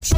Kui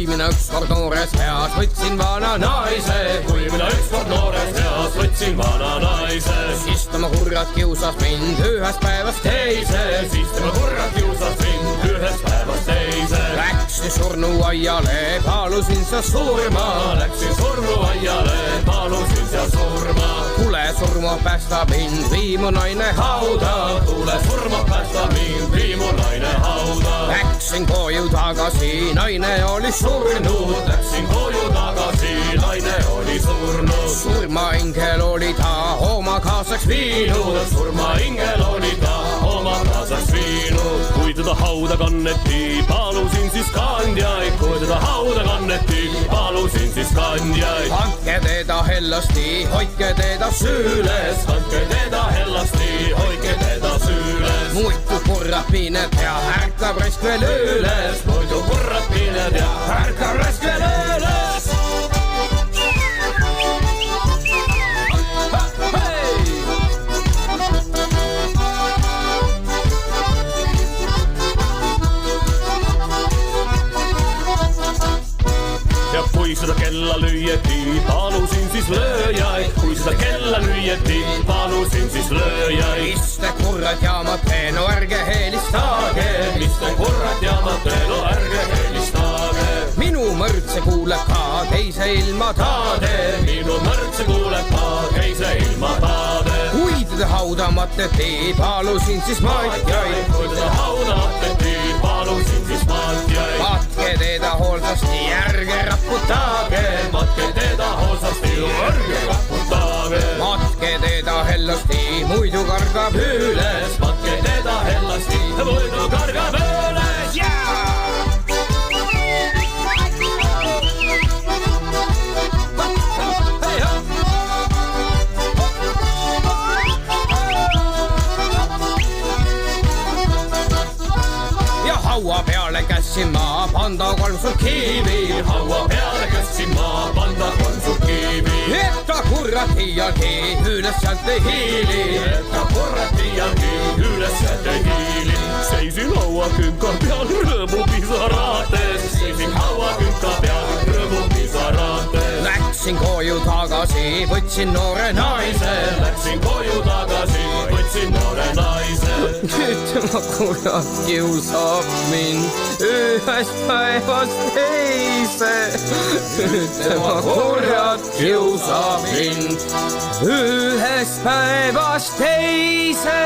mina ükskord noores eas võtsin vana naise, kui mina ükskord noores eas võtsin vana naise, siis tema kurjad kiusas mind ühest päevast teise, siis tema kurjad kiusas mind ühest päevast teise. Läksin surnuaiale, palusin sa surma, läksin surnuaiale, palusin sa surma. Tule surma päästa mind, vii mu naine hauda, tule surma päästa mind, vii mu naine hauda. Läksin koju tagasi, naine oli surnud, läksin koju tagasi, naine oli surnud. Surmaingel oli ta oma kaasaks viinud, surmaingel oli ta oma kaasaks viinud. Kui teda hauda kanneti, palusin siis kandjaid, kui teda hauda kanneti, palusin siis kandjaid. Andke teda hellasti, hoidke teda süüles, andke teda hellasti, hoidke teda süüles. Muidu kurrat piined ja ärkab raisk veel üles, muidu kurrat piined ja ärkab raisk veel üles. Ja kui seda kella lüüeti, palusin siis lööjaid, kui seda kella lüüeti, palusin siis lööjaid. Mis te kurrat jaamate, no ärge helistage, mis te kurrat jaamate, no ärge helistage. Minu mõrtse kuuleb ka teise ilma taade, minu mõrtse kuuleb ka teise ilma taade. Kui teda hauda mateti, palusin siis matjaid, kui teda hauda mateti, palusin siis matjaid. Matke teda hoolsasti, ärge raputage, matke teda hoolsasti, ärge raputage. Matke teda hellasti, muidu kargab üles, matke teda hellasti, muidu kargab üles. Haua peale kässin ma panda 3 sult kiivi, haua peale kässin ma panda 3 sult kiivi. Et ta kurrat iialgi üles sealt ei hiili, et ta kurrat iialgi üles sealt ei hiili. Seisin hauakünka peal rõõmupisarates, seisin hauakünka peal rõõmupisarates. Läksin koju tagasi, võtsin noore naise, läksin koju tagasi, võtsin noore naise. Nüüd tema kurjad kiusab mind ühest päevast teise, nüüd tema kurjad kiusab mind ühest päevast teise.